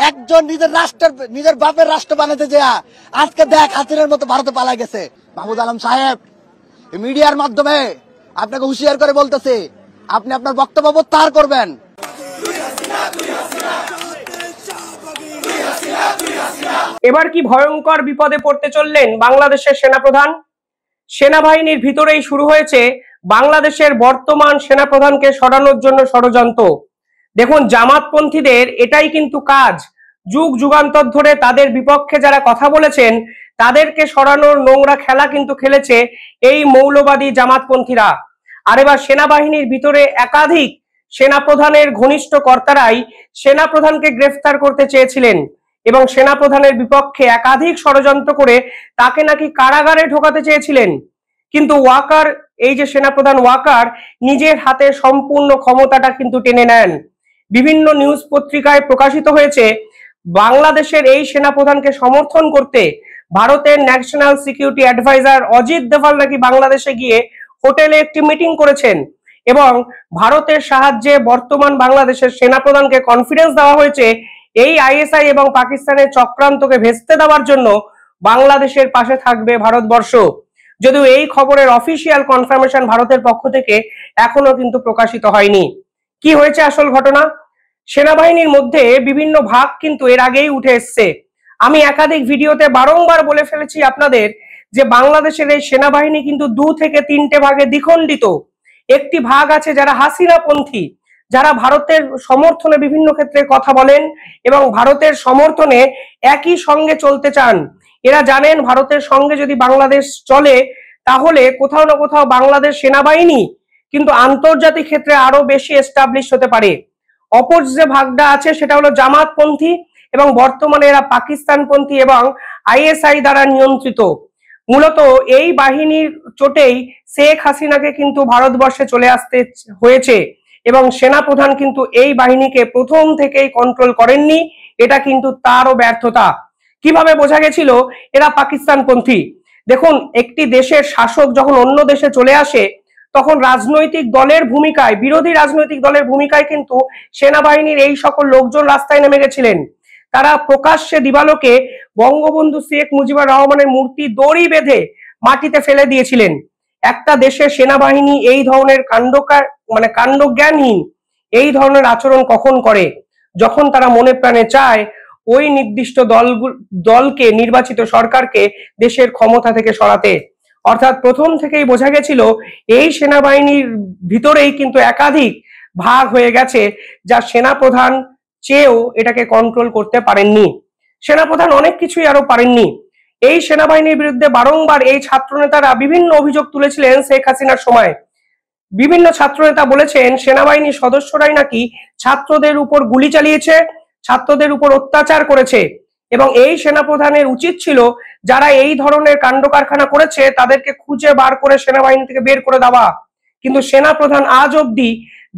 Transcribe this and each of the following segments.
একজন নিজের বাপের রাষ্ট্র বানাতে যা আজকে দেখ হাতিরের মতো ভারতে পালা গেছে। মাহমুদ আলম সাহেব মিডিয়ার মাধ্যমে আপনাকে হুঁশিয়ার করে বলতেছে, আপনি আপনার বক্তব্য প্রত্যাহার করবেন। এবার কি ভয়ঙ্কর বিপদে পড়তে চললেন বাংলাদেশের সেনাপ্রধান। সেনাবাহিনীর ভিতরেই শুরু হয়েছে বাংলাদেশের বর্তমান সেনাপ্রধানকে সরানোর জন্য ষড়যন্ত্র। দেখুন, জামাতপন্থীদের এটাই কিন্তু কাজ। যুগ যুগান্তর ধরে তাদের বিপক্ষে যারা কথা বলেছেন তাদেরকে সরানোর নোংরা খেলা কিন্তু খেলেছে এই মৌলবাদী জামাতপন্থীরা। আর এবার সেনাবাহিনীর ভিতরে একাধিক সেনাপ্রধানের ঘনিষ্ঠ কর্তারাই সেনাপ্রধানকে গ্রেফতার করতে চেয়েছিলেন এবং সেনাপ্রধানের বিপক্ষে একাধিক ষড়যন্ত্র করে তাকে নাকি কারাগারে ঢোকাতে চেয়েছিলেন। কিন্তু ওয়াকার, এই যে সেনাপ্রধান ওয়াকার, নিজের হাতে সম্পূর্ণ ক্ষমতাটা কিন্তু টেনে নেন। বিভিন্ন নিউজ পত্রিকায় প্রকাশিত হয়েছে বাংলাদেশের এই সেনাপ্রধানকে সমর্থন করতে ভারতের national security adviser Ajit Doval নাকি বাংলাদেশে গিয়ে হোটেলে একটি মিটিং করেছেন এবং ভারতের সাহায্যে বর্তমান বাংলাদেশের সেনাপ্রধানকে কনফিডেন্স দেওয়া হয়েছে এই আইএসআই এবং পাকিস্তানের চক্রান্তকে ভেস্তে দেওয়ার জন্য বাংলাদেশের পাশে থাকবে ভারতবর্ষ। যদিও এই খবরের অফিসিয়াল কনফার্মেশন ভারতের পক্ষ থেকে এখনো কিন্তু প্রকাশিত হয়নি। কি হয়েছে আসল ঘটনা? সেনাবাহিনীর মধ্যে বিভিন্ন ভাগ কিন্তু এর আগেই উঠে এসছে। আমি একাধিক ভিডিওতে বারংবার বলে ফেলেছি আপনাদের যে বাংলাদেশের এই সেনাবাহিনী কিন্তু 2 থেকে 3টে ভাগে দ্বিখণ্ডিত। একটি ভাগ আছে যারা হাসিনাপন্থী, যারা ভারতের সমর্থনে বিভিন্ন ক্ষেত্রে কথা বলেন এবং ভারতের সমর্থনে একই সঙ্গে চলতে চান। এরা জানেন ভারতের সঙ্গে যদি বাংলাদেশ চলে তাহলে কোথাও না কোথাও বাংলাদেশ সেনাবাহিনী কিন্তু আন্তর্জাতিক ক্ষেত্রে আরো বেশি এস্টাবলিশ হতে পারে। অপর যে ভাগটা আছে সেটা হলো জামাতপন্থী এবং বর্তমানে এরা পাকিস্তানপন্থী এবং আইএসআই দ্বারা নিয়ন্ত্রিত। মূলত এই বাহিনীর চোটেই শেখ হাসিনাকে কিন্তু ভারতবর্ষে চলে আসতে হয়েছে এবং সেনাপ্রধান কিন্তু এই বাহিনীকে প্রথম থেকেই কন্ট্রোল করেননি। এটা কিন্তু তারও ব্যর্থতা। কিভাবে বোঝা গেছিল এরা পাকিস্তানপন্থী? দেখুন, একটি দেশের শাসক যখন অন্য দেশে চলে আসে তখন রাজনৈতিক দলের ভূমিকায়, বিরোধী রাজনৈতিক দলের ভূমিকায় কিন্তু সেনাবাহিনীর এই সকল লোকজন রাস্তায় নেমে গেছিলেন। তারা প্রকাশ্যে দিবালোকে বঙ্গবন্ধু শেখ মুজিবুর রহমানের মূর্তি দড়ি বেঁধে মাটিতে ফেলে দিয়েছিলেন। একটা দেশের সেনাবাহিনী এই ধরনের কাণ্ডজ্ঞানহীন এই ধরনের আচরণ কখন করে? যখন তারা মনে প্রাণে চায় ওই নির্দিষ্ট দলকে, নির্বাচিত সরকারকে দেশের ক্ষমতা থেকে সরাতে। অর্থাৎ প্রথম থেকেই বোঝা গেছিল এই সেনাবাহিনীর ভিতরেই কিন্তু একাধিক ভাগ হয়ে গেছে, যা সেনাপ্রধান চেয়েও এটাকে কন্ট্রোল করতে পারেননি। সেনাপ্রধান অনেক কিছুই আরো পারেননি। এই সেনাবাহিনীর বিরুদ্ধে বারংবার এই ছাত্রনেতারা বিভিন্ন অভিযোগ তুলেছিলেন শেখ হাসিনার সময়। বিভিন্ন ছাত্রনেতা বলেছেন সেনাবাহিনীর সদস্যরাই নাকি ছাত্রদের উপর গুলি চালিয়েছে, ছাত্রদের উপর অত্যাচার করেছে এবং এই সেনাপ্রধানের উচিত ছিল যারা এই ধরনের কাণ্ড কারখানা করেছে তাদেরকে খুঁজে বার করে সেনাবাহিনী থেকে বের করে দেওয়া। কিন্তু সেনাপ্রধান আজ অবধি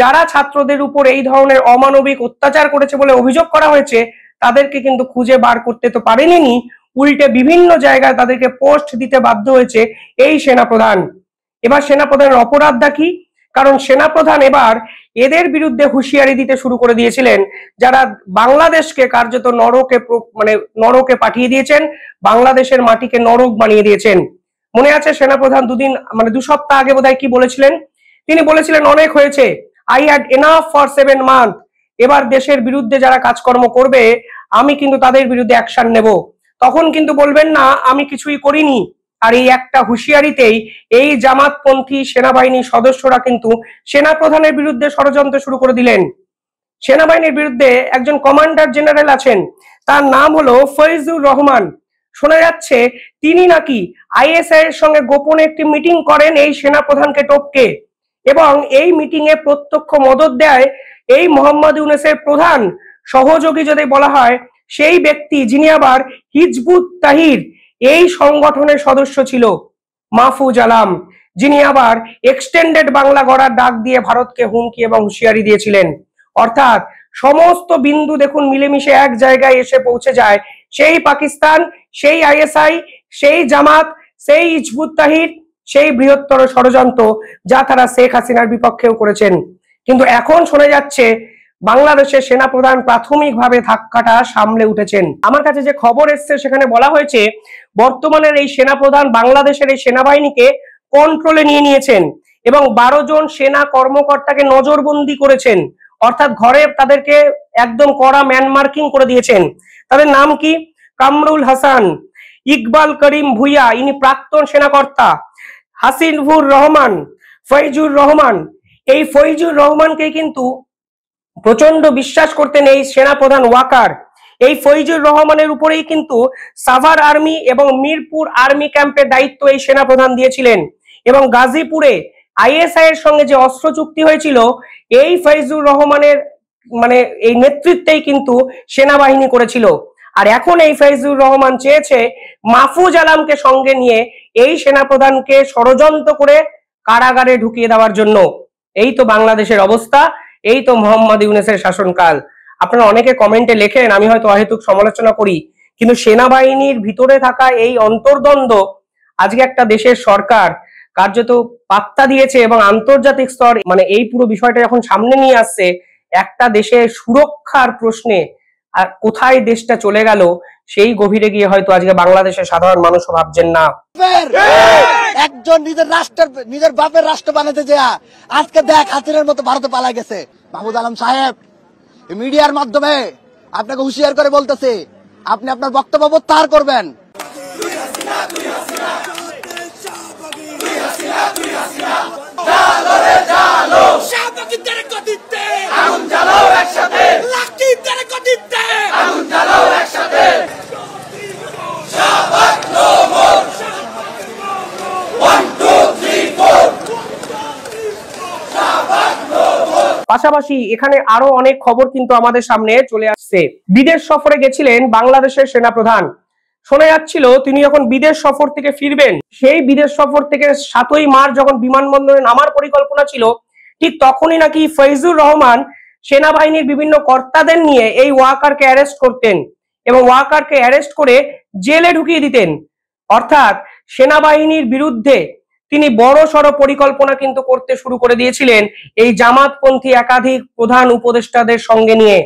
যারা ছাত্রদের উপর এই ধরনের অমানবিক অত্যাচার করেছে বলে অভিযোগ করা হয়েছে তাদেরকে কিন্তু খুঁজে বার করতে তো পারেনি, উল্টে বিভিন্ন জায়গায় তাদেরকে পোস্ট দিতে বাধ্য হয়েছে এই সেনাপ্রধান। এবার সেনাপ্রধানের অপরাধটা কি? কারণ সেনাপ্রধান এবার এদের বিরুদ্ধে হুঁশিয়ারি দিতে শুরু করে দিয়েছিলেন যারা বাংলাদেশকে কার্যত নরকে পাঠিয়ে দিয়েছেন, বাংলাদেশের মাটিকে নরক বানিয়ে দিয়েছেন। মনে আছে সেনাপ্রধান 2 সপ্তাহ আগে বোধহয় কি বলেছিলেন? তিনি বলেছিলেন অনেক হয়েছে, I had enough for 7 month. এবার দেশের বিরুদ্ধে যারা কাজকর্ম করবে আমি কিন্তু তাদের বিরুদ্ধে অ্যাকশন নেব। তখন কিন্তু বলবেন না আমি কিছুই করিনি। আর এই একটা হুঁশিয়ারিতেই এই জামাতপন্থী সেনাবাহিনীর সদস্যরা কিন্তু সেনাপ্রধানের বিরুদ্ধে ষড়যন্ত্র শুরু করে দিলেন। সেনাবাহিনীর বিরুদ্ধে একজন কমান্ডার জেনারেল আছেন, তার নাম হলো ফৈজুর রহমান। শোনা যাচ্ছে তিনি নাকি আইএসআই এর সঙ্গে গোপনে একটি মিটিং করেন এই সেনাপ্রধানকে টপকে এবং এই মিটিং এ প্রত্যক্ষ মদত দেয় এই মোহাম্মদ ইউনূসের প্রধান সহযোগী যদি বলা হয় সেই ব্যক্তি, যিনি আবার হিজবুত তাহরির এই সংগঠনের সদস্য ছিল, মাহফুজ আলম, যিনি আবার এক্সটেন্ডেড বাংলা গড়ার ডাক দিয়ে ভারতকে হুমকি এবং হুঁশিয়ারি দিয়েছিলেন। অর্থাৎ সমস্ত বিন্দু দেখুন মিলেমিশে এক জায়গায় এসে পৌঁছে যায়, সেই পাকিস্তান, সেই আইএসআই, সেই জামাত, সেই হিজবুত তাহরির, সেই বৃহত্তর ষড়যন্ত্র যা তারা শেখ হাসিনার বিপক্ষেও করেছেন। কিন্তু এখন শোনা যাচ্ছে বাংলাদেশের সেনাপ্রধান প্রাথমিকভাবে ধাক্কাটা সামলে উঠেছেন। আমার কাছে যে খবর এসছে সেখানে বলা হয়েছে বর্তমানের এই সেনাপ্রধান বাংলাদেশের এই সেনাবাহিনীকে কন্ট্রোলে নিয়ে নিয়েছেন এবং 12 জন সেনা কর্মকর্তাকে নজরবন্দি করেছেন, অর্থাৎ ঘরে তাদেরকে একদম কড়া ম্যান মার্কিং করে দিয়েছেন। তাদের নাম কি? কামরুল হাসান, ইকবাল করিম ভুইয়া, ইনি প্রাক্তন সেনাকর্তা, হাসিনুর রহমান, ফৈজুর রহমান। এই ফৈজুর রহমানকে কিন্তু প্রচন্ড বিশ্বাস করতেন এই সেনাপ্রধান ওয়াকার। এই ফৈজুর রহমানের উপরেই কিন্তু সাভার আর্মি এবং মিরপুর আর্মি ক্যাম্পের দায়িত্ব এই সেনাপ্রধান দিয়েছিলেন এবং গাজীপুরে আইএসআই এর সঙ্গে যে অস্ত্র চুক্তি হয়েছিল এই ফৈজুর রহমানের এই নেতৃত্বেই কিন্তু সেনাবাহিনী করেছিল। আর এখন এই ফৈজুর রহমান চেয়েছে মাহফুজ আলমকে সঙ্গে নিয়ে এই সেনাপ্রধানকে ষড়যন্ত্র করে কারাগারে ঢুকিয়ে দেওয়ার জন্য। এই তো বাংলাদেশের অবস্থা, এই তো মোহাম্মদ ইউনূসের শাসনকাল। আপনারা অনেকে কমেন্টে লেখেন আমি হয়তো অহেতুক সমালোচনা করি, কিন্তু সেনাবাহিনীর ভিতরে থাকা এই অন্তর্দ্বন্দ্ব আজকে একটা দেশের সরকার কার্যত পাত্তা দিয়েছে এবং আন্তর্জাতিক স্তর এই পুরো বিষয়টা যখন সামনে নিয়ে আসছে, একটা দেশের সুরক্ষার প্রশ্নে আর কোথায় দেশটা চলে গেল সেই গভীরে গিয়ে হয়তো আজকে বাংলাদেশের সাধারণ মানুষও ভাবছেন না। একজন নিজের বাপের রাষ্ট্র বানাতে যায় আজকে দেখ হাতিরের মতো ভারতে পালা গেছে। মাহমুদ আলম সাহেব, মিডিয়ার মাধ্যমে আপনাকে হুঁশিয়ার করে বলতেছে আপনি আপনার বক্তব্য প্রত্যাহার করবেন। পাশাপাশি এখানে আরো অনেক খবর কিন্তু আমাদের সামনে চলে আসছে। বিদেশ সফরে গেছিলেন বাংলাদেশের সেনাপ্রধান। শোনা যাচ্ছিল তিনি যখন বিদেশ সফর থেকে ফিরবেন, সেই বিদেশ সফর থেকে 7ই মার্চ যখন বিমানবন্দরে নামার পরিকল্পনা ছিল, ঠিক তখনই নাকি ফৈজুর রহমান সেনাবাহিনীর বিভিন্ন কর্তাদের নিয়ে এই ওয়াকারকে অ্যারেস্ট করতেন এবং ওয়াকারকে অ্যারেস্ট করে জেলে ঢুকিয়ে দিতেন। অর্থাৎ সেনাবাহিনীর বিরুদ্ধে তিনি বড় সড় পরিকল্পনা কিন্তু করতে শুরু করে দিয়েছিলেন এই জামাতপন্থী একাধিক প্রধান উপদেষ্টাদের সঙ্গে নিয়ে।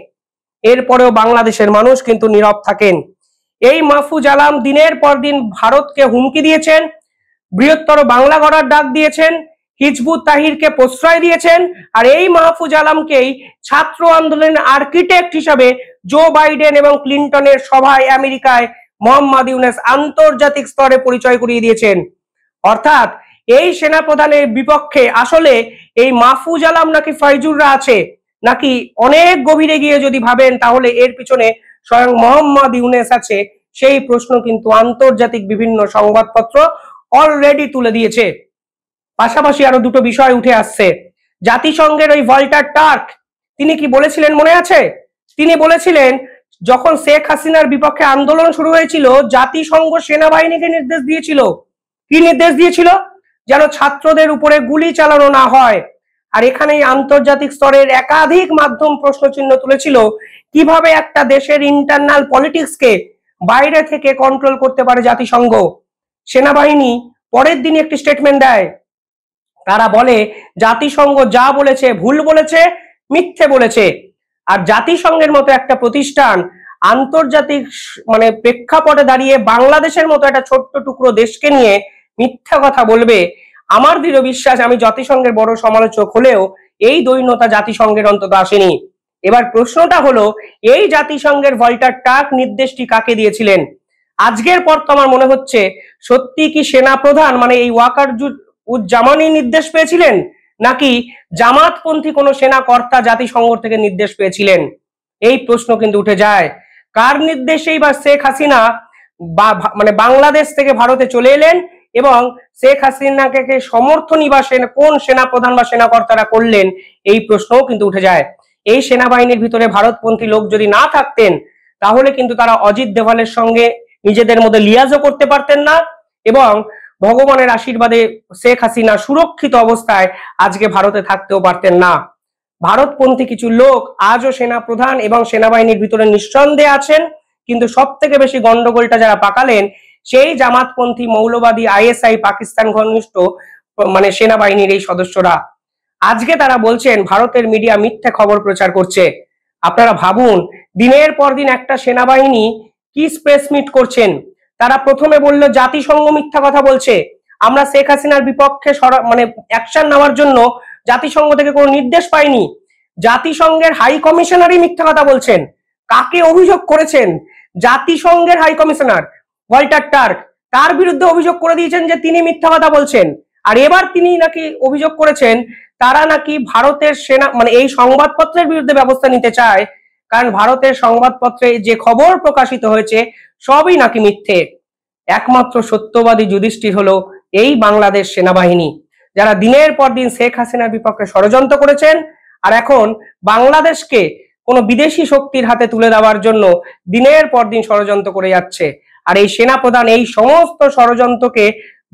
এরপরেও বাংলাদেশের মানুষ কিন্তু নীরব থাকেন। এই মাহফুজ আলম দিনের পর দিন ভারতকে হুমকি দিয়েছেন, বৃহত্তর বাংলা গড়ার ডাক দিয়েছেন, হিজবুত তাহিরকে প্রশ্রয় দিয়েছেন, আর এই মাহফুজ আলমকেই ছাত্র আন্দোলনের আর্কিটেক্ট হিসাবে জো বাইডেন এবং ক্লিন্টনের সভায় আমেরিকায় মোহাম্মদ ইউনূস আন্তর্জাতিক স্তরে পরিচয় করিয়ে দিয়েছেন। অর্থাৎ এই সেনাপ্রধানের বিপক্ষে আসলে এই মাহফুজ আলম নাকি ফৈজুররা আছে, নাকি অনেক গভীরে গিয়ে যদি ভাবেন তাহলে এর পিছনে স্বয়ং মোহাম্মদ ইউনূস আছে, সেই প্রশ্ন কিন্তু আন্তর্জাতিক বিভিন্ন সংবাদপত্র অলরেডি তুলে দিয়েছে। পাশাপাশি আরো দুটো বিষয় উঠে আসছে। জাতিসংঘের ওই ভল্টার টার্ক তিনি কি বলেছিলেন মনে আছে? তিনি বলেছিলেন যখন শেখ হাসিনার বিপক্ষে আন্দোলন শুরু হয়েছিল জাতিসংঘ সেনাবাহিনীকে নির্দেশ দিয়েছিল। কি নির্দেশ দিয়েছিল? যেন ছাত্রদের উপরে গুলি চালানো না হয়। আর এখানেই আন্তর্জাতিক স্তরের একাধিক মাধ্যম প্রশ্নচিহ্ন তুলেছিল কিভাবে একটা দেশের ইন্টারনাল পলিটিক্সকে বাইরে থেকে কন্ট্রোল করতে পারে জাতিসংঘ। সেনাবাহিনী পরের দিন একটি স্টেটমেন্ট দেয়, তারা বলে জাতিসংঘ যা বলেছে ভুল বলেছে, মিথ্যে বলেছে। আর জাতিসংঘের মতো একটা প্রতিষ্ঠান আন্তর্জাতিক প্রেক্ষাপটে দাঁড়িয়ে বাংলাদেশের মতো একটা ছোট্ট টুকরো দেশকে নিয়ে মিথ্যা কথা বলবে, আমার দৃঢ় বিশ্বাস, আমি জাতিসংঘের বড় সমালোচক হলেও এই দৈন্যতা জাতিসংঘের অন্তত আসেনি। এবার প্রশ্নটা হলো এই জাতিসংঘের ভল্টার টার্ক নির্দেশটি কাকে দিয়েছিলেন? আজকের পর তো আমার মনে হচ্ছে সত্যি কি সেনাপ্রধান এই ওয়াকার জামানি নির্দেশ পেয়েছিলেন, নাকি জামাতপন্থী কোন সেনা কর্তা জাতিসংঘ থেকে নির্দেশ পেয়েছিলেন? এই প্রশ্ন কিন্তু উঠে যায়। কার নির্দেশেই বা শেখ হাসিনা বাংলাদেশ থেকে ভারতে চলে এলেন এবং শেখ হাসিনাকে সমর্থনই বা কোন সেনাপ্রধান বা সেনাকর্তারা করলেন, এই প্রশ্নও কিন্তু উঠে যায়। এই সেনাবাহিনীর ভিতরে ভারতপন্থী লোক যদি না থাকতেন তাহলে কিন্তু তারা অজিত দেওয়ালের সঙ্গে নিজেদের মধ্যে লিয়াজও করতে পারতেন না এবং ভগবানের আশীর্বাদে শেখ হাসিনা সুরক্ষিত অবস্থায় আজকে ভারতে থাকতেও পারতেন না। ভারতপন্থী কিছু লোক আজও সেনাপ্রধান এবং সেনাবাহিনীর ভিতরে নিঃসন্দেহে আছেন, কিন্তু সব থেকে বেশি গন্ডগোলটা যারা পাকালেন সেই জামাতপন্থী মৌলবাদী আইএসআই পাকিস্তান ঘনিষ্ঠ সেনাবাহিনীর এই সদস্যরা। আজকে তারা বলছেন ভারতের মিডিয়া মিথ্যা খবর প্রচার করছে। আপনারা ভাবুন, দিনের পর দিন একটা সেনাবাহিনী কি প্রেস মিট করছেন। তারা প্রথমে বলল জাতিসংঘ মিথ্যা কথা বলছে, আমরা শেখ হাসিনার বিপক্ষে মানে অ্যাকশন নেওয়ার জন্য জাতিসংঘ থেকে কোনো নির্দেশ পাইনি। জাতিসংঘের হাই কমিশনারই মিথ্যা কথা বলছেন। কাকে অভিযোগ করেছেন? জাতিসংঘের হাই কমিশনার ভল্টার টার্ক, তার বিরুদ্ধে অভিযোগ করে দিয়েছেন যে তিনি মিথ্যা কথা বলছেন। আর এবার তিনি নাকি অভিযোগ করেছেন তারা নাকি ভারতের সেনা মানে এই সংবাদপত্রের বিরুদ্ধে ব্যবস্থা নিতে চায়, কারণ ভারতের সংবাদপত্রে যে খবর প্রকাশিত হয়েছে সবই নাকি মিথ্যে। একমাত্র সত্যবাদী যুধিষ্ঠির হলো এই বাংলাদেশ সেনাবাহিনী, যারা দিনের পর দিন শেখ হাসিনার বিপক্ষে ষড়যন্ত্র করেছেন আর এখন বাংলাদেশকে কোনো বিদেশি শক্তির হাতে তুলে দেওয়ার জন্য দিনের পর দিন ষড়যন্ত্র করে যাচ্ছে। আর এই সেনাপ্রধান এই সমস্ত ষড়যন্ত্রকে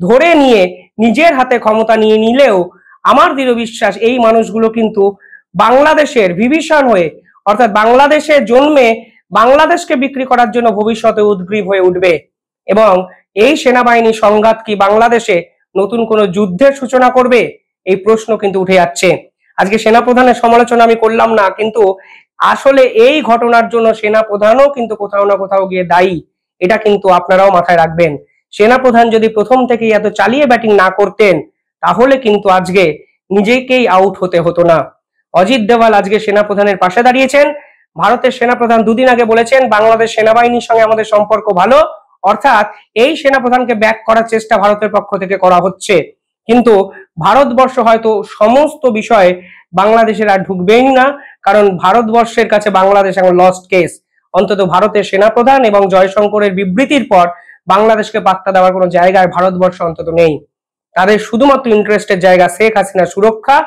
ধরে নিয়ে নিজের হাতে ক্ষমতা নিয়ে নিলেও আমার দৃঢ় বিশ্বাস এই মানুষগুলো কিন্তু বাংলাদেশের বিভীষণ হয়ে, অর্থাৎ বাংলাদেশে জন্মে বাংলাদেশকে বিক্রি করার জন্য ভবিষ্যতে উদ্গ্রীব হয়ে উঠবে। এবং এই সেনাবাহিনী সংঘাত কি বাংলাদেশে নতুন কোনো যুদ্ধের সূচনা করবে, এই প্রশ্ন কিন্তু উঠে যাচ্ছে। আজকে সেনাপ্রধানের সমালোচনা আমি করলাম না, কিন্তু আসলে এই ঘটনার জন্য সেনাপ্রধানও কিন্তু কোথাও না কোথাও গিয়ে দায়ী, এটা কিন্তু আপনারাও মাথায় রাখবেন। সেনাপ্রধান যদি প্রথম থেকেই এত চালিয়ে ব্যাটিং না করতেন তাহলে কিন্তু আজকে নিজেকেই আউট হতে হতো না। অজিত দেওয়াল আজকে সেনাপ্রধানের পাশে দাঁড়িয়েছেন। ভারতের সেনাপ্রধান দুদিন আগে বলেছেন বাংলাদেশ সেনাবাহিনীর সঙ্গে আমাদের সম্পর্ক ভালো, অর্থাৎ এই সেনাপ্রধানকে ব্যাক করার চেষ্টা ভারতের পক্ষ থেকে করা হচ্ছে। কিন্তু ভারতবর্ষ হয়তো সমস্ত বিষয়ে বাংলাদেশের আর ঢুকবেই না, কারণ ভারতবর্ষের কাছে বাংলাদেশ এখন লস্ট কেস। অন্তত ভারতের সেনাপ্রধান এবং জয়শঙ্করের বিবৃতির পর বাংলাদেশকে পাত্তা দেওয়ার কোনো জায়গায় ভারতবর্ষ অন্তত নেই। তাদের শুধুমাত্র ইন্টারেস্টের জায়গা শেখ হাসিনার সুরক্ষা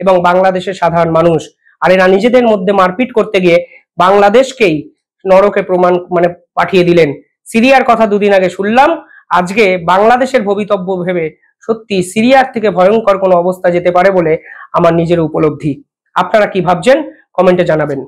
এবং বাংলাদেশের সাধারণ মানুষ। আর এরা নিজেদের মধ্যে মারপিট করতে গিয়ে বাংলাদেশকেই নরকে প্রমাণ মানে পাঠিয়ে দিলেন। সিরিয়ার কথা দুদিন আগে শুনলাম, আজকে বাংলাদেশের ভবিতব্য ভেবে সত্যি সিরিয়ার থেকে ভয়ঙ্কর কোনো অবস্থা যেতে পারে বলে আমার নিজের উপলব্ধি। আপনারা কি ভাবছেন কমেন্টে জানাবেন।